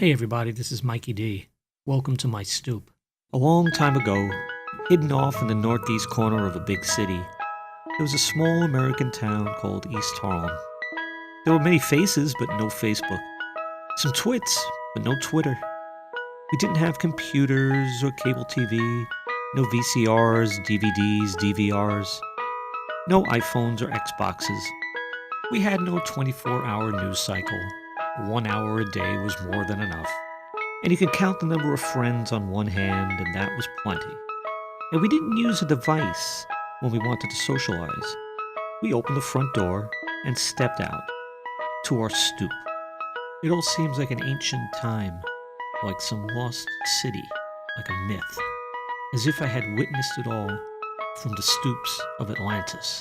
Hey everybody, this is Mikey D. Welcome to my stoop. A long time ago, hidden off in the northeast corner of a big city, there was a small American town called East Harlem. There were many faces, but no Facebook. Some twits, but no Twitter. We didn't have computers or cable TV, no VCRs, DVDs, DVRs, no iPhones or Xboxes. We had no 24-hour news cycle. 1 hour a day was more than enough. And you could count the number of friends on one hand, and that was plenty. And we didn't use a device when we wanted to socialize. We opened the front door and stepped out to our stoop. It all seems like an ancient time, like some lost city, like a myth, as if I had witnessed it all from the stoops of Atlantis.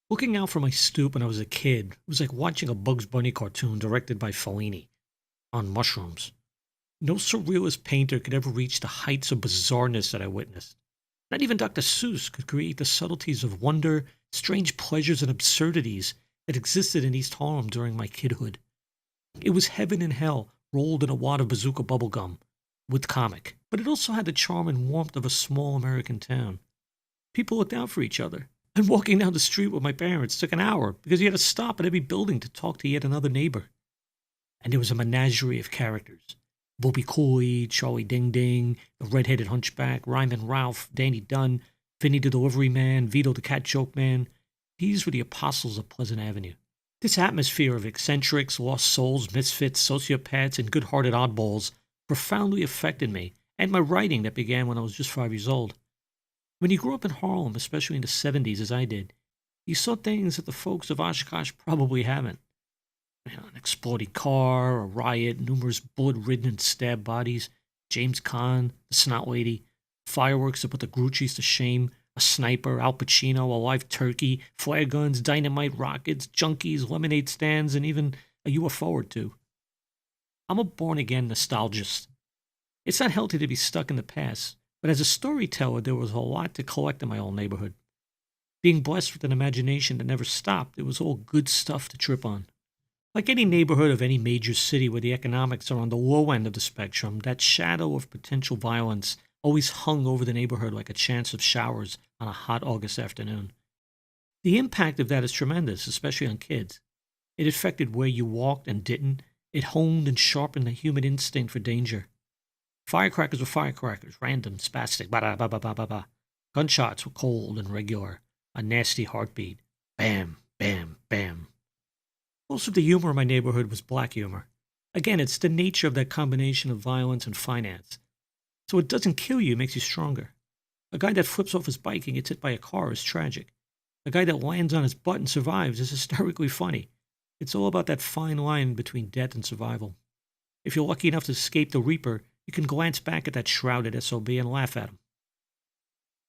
Looking out from my stoop when I was a kid was like watching a Bugs Bunny cartoon directed by Fellini on mushrooms. No surrealist painter could ever reach the heights of bizarreness that I witnessed. Not even Dr. Seuss could create the subtleties of wonder, strange pleasures, and absurdities that existed in East Harlem during my kidhood. It was heaven and hell rolled in a wad of bazooka bubblegum with comic, but it also had the charm and warmth of a small American town. People looked out for each other. And walking down the street with my parents took an hour because you had to stop at every building to talk to yet another neighbor. And there was a menagerie of characters. Bobby Cooley, Charlie Ding Ding, the red-headed hunchback, Ryman Ralph, Danny Dunn, Vinny the Delivery Man, Vito the Cat Joke Man. These were the apostles of Pleasant Avenue. This atmosphere of eccentrics, lost souls, misfits, sociopaths, and good-hearted oddballs profoundly affected me and my writing that began when I was just 5 years old. When you grew up in Harlem, especially in the 70s as I did, you saw things that the folks of Oshkosh probably haven't. An exploding car, a riot, numerous bullet-ridden and stabbed bodies, James Caan, the Snot Lady, fireworks that put the Grucci's to shame, a sniper, Al Pacino, a live turkey, flare guns, dynamite rockets, junkies, lemonade stands, and even a UFO or two. I'm a born-again nostalgist. It's not healthy to be stuck in the past. But as a storyteller, there was a lot to collect in my old neighborhood. Being blessed with an imagination that never stopped, it was all good stuff to trip on. Like any neighborhood of any major city where the economics are on the low end of the spectrum, that shadow of potential violence always hung over the neighborhood like a chance of showers on a hot August afternoon. The impact of that is tremendous, especially on kids. It affected where you walked and didn't. It honed and sharpened the human instinct for danger. Firecrackers were firecrackers, random, spastic, ba-da-ba-ba-ba-ba-ba. Gunshots were cold and regular, a nasty heartbeat. Bam, bam, bam. Most of the humor in my neighborhood was black humor. Again, it's the nature of that combination of violence and finance. So it doesn't kill you, it makes you stronger. A guy that flips off his bike and gets hit by a car is tragic. A guy that lands on his butt and survives is hysterically funny. It's all about that fine line between death and survival. If you're lucky enough to escape the Reaper, you can glance back at that shrouded SOB and laugh at him.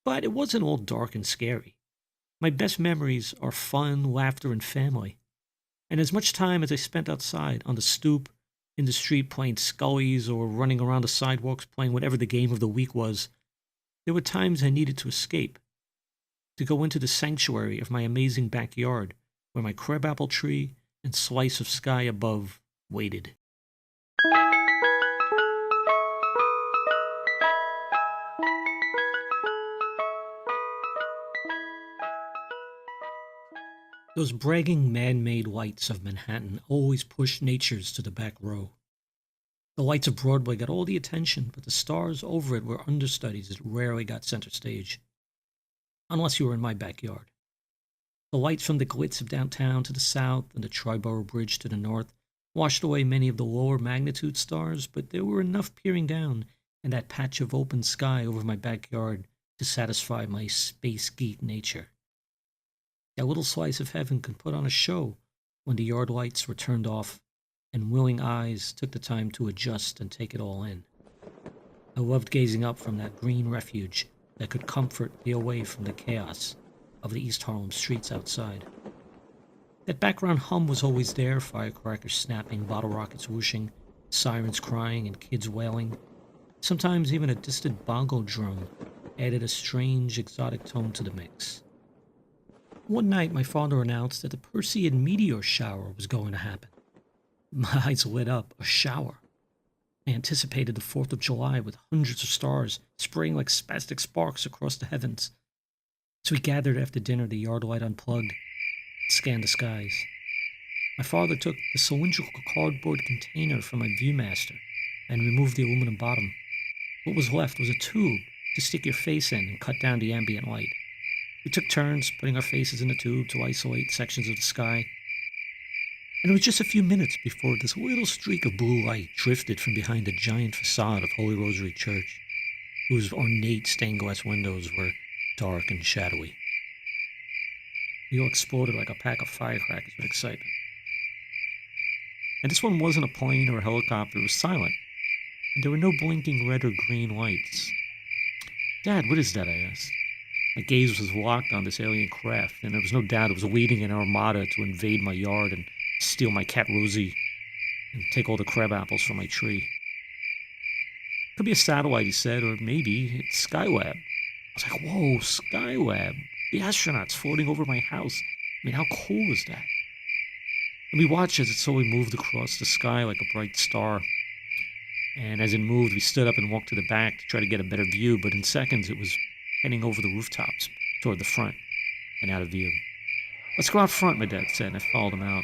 But it wasn't all dark and scary. My best memories are fun, laughter, and family. And as much time as I spent outside, on the stoop, in the street playing scullies, or running around the sidewalks playing whatever the game of the week was, there were times I needed to escape, to go into the sanctuary of my amazing backyard, where my crabapple tree and slice of sky above waited. Those bragging man-made lights of Manhattan always pushed natures to the back row. The lights of Broadway got all the attention, but the stars over it were understudies that rarely got center stage. Unless you were in my backyard. The lights from the glitz of downtown to the south and the Triborough Bridge to the north washed away many of the lower magnitude stars, but there were enough peering down in that patch of open sky over my backyard to satisfy my space geek nature. That little slice of heaven could put on a show when the yard lights were turned off and willing eyes took the time to adjust and take it all in. I loved gazing up from that green refuge that could comfort me away from the chaos of the East Harlem streets outside. That background hum was always there, firecrackers snapping, bottle rockets whooshing, sirens crying, and kids wailing. Sometimes even a distant bongo drum added a strange, exotic tone to the mix. One night, my father announced that the Perseid meteor shower was going to happen. My eyes lit up. A shower. I anticipated the 4th of July with hundreds of stars spraying like spastic sparks across the heavens. So we gathered after dinner, the yard light unplugged, and scanned the skies. My father took the cylindrical cardboard container from my Viewmaster and removed the aluminum bottom. What was left was a tube to stick your face in and cut down the ambient light. We took turns putting our faces in the tube to isolate sections of the sky. And it was just a few minutes before this little streak of blue light drifted from behind the giant facade of Holy Rosary Church, whose ornate stained glass windows were dark and shadowy. We all exploded like a pack of firecrackers with excitement. And this one wasn't a plane or a helicopter, it was silent, and there were no blinking red or green lights. "Dad, what is that?" I asked. My gaze was locked on this alien craft, and there was no doubt it was leading an armada to invade my yard and steal my cat Rosie and take all the crab apples from my tree. "Could be a satellite," he said, "or maybe it's Skylab." I was like, "Whoa, Skylab! The astronauts floating over my house. I mean, how cool is that?" And we watched as it slowly moved across the sky like a bright star. And as it moved, we stood up and walked to the back to try to get a better view, but in seconds it was heading over the rooftops toward the front and out of view. "Let's go out front," my dad said, and I followed him out.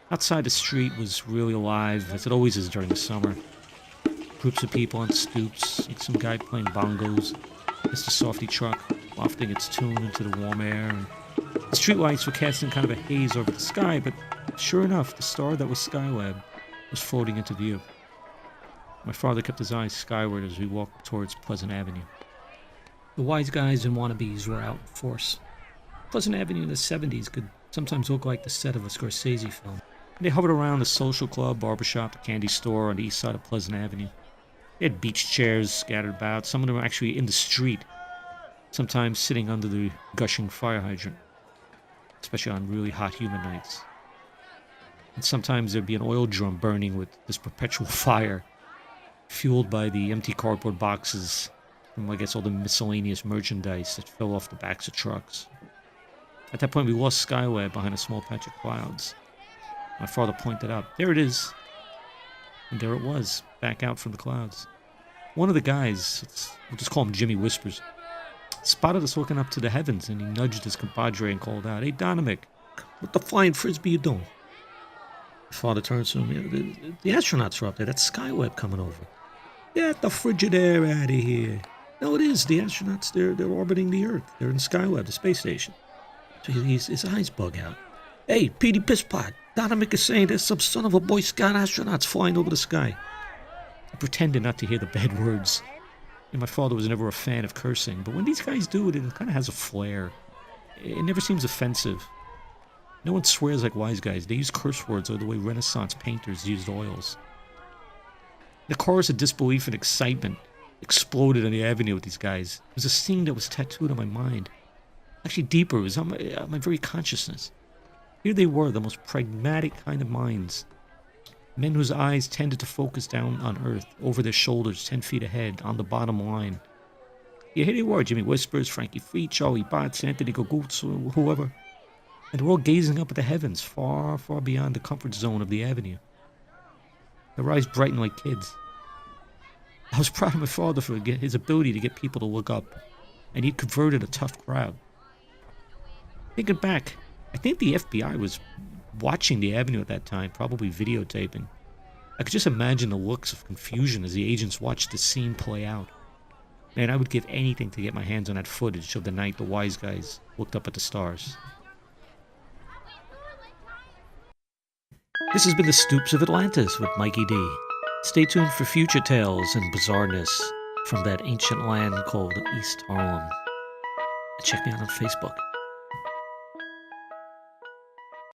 Outside, the street was really alive, as it always is during the summer. Groups of people on stoops, like some guy playing bongos, as the softy truck wafting its tune into the warm air, and the streetlights were casting kind of a haze over the sky, but sure enough, the star that was Skylab was floating into view. My father kept his eyes skyward as we walked towards Pleasant Avenue. The Wiseguys and wannabes were out in force. Pleasant Avenue in the 70s could sometimes look like the set of a Scorsese film. They hovered around the social club, barbershop, the candy store on the east side of Pleasant Avenue. They had beach chairs scattered about. Some of them were actually in the street, sometimes sitting under the gushing fire hydrant, especially on really hot, humid nights. And sometimes there'd be an oil drum burning with this perpetual fire, fueled by the empty cardboard boxes from, I guess, all the miscellaneous merchandise that fell off the backs of trucks. At that point, we lost Skylab behind a small patch of clouds. My father pointed out, "There it is." And there it was, back out from the clouds. One of the guys, we'll just call him Jimmy Whispers, spotted us looking up to the heavens, and he nudged his compadre and called out, "Hey, Donamick, what the flying frisbee you doing?" My father turned to him, the astronauts are up there. That's Skylab coming over." "Get the frigid air out of here." "No, it is. The astronauts, they're orbiting the Earth. They're in Skylab, the space station." So his eyes bug out. "Hey, Petey Pisspot, Donamick is saying there's some son of a Boy Scout astronauts flying over the sky." I pretended not to hear the bad words. And my father was never a fan of cursing, but when these guys do it, it kind of has a flair. It never seems offensive. No one swears like Wiseguys. They use curse words or the way Renaissance painters used oils. The chorus of disbelief and excitement exploded on the avenue with these guys. It was a scene that was tattooed on my mind. Actually, deeper, it was on my very consciousness. Here they were, the most pragmatic kind of minds. Men whose eyes tended to focus down on Earth, over their shoulders, 10 feet ahead, on the bottom line. Yeah, here they were, Jimmy Whispers, Frankie Free, Charlie Botts, Anthony Gogoots, whoever. And they were all gazing up at the heavens, far, far beyond the comfort zone of the avenue. Their eyes brightened like kids. I was proud of my father for his ability to get people to look up, and he'd converted a tough crowd. Thinking back, I think the FBI was watching the avenue at that time, probably videotaping. I could just imagine the looks of confusion as the agents watched the scene play out. Man, I would give anything to get my hands on that footage of the night the Wiseguys looked up at the stars. This has been the Stoops of Atlantis with Mikey D. Stay tuned for future tales and bizarreness from that ancient land called East Harlem. And check me out on Facebook.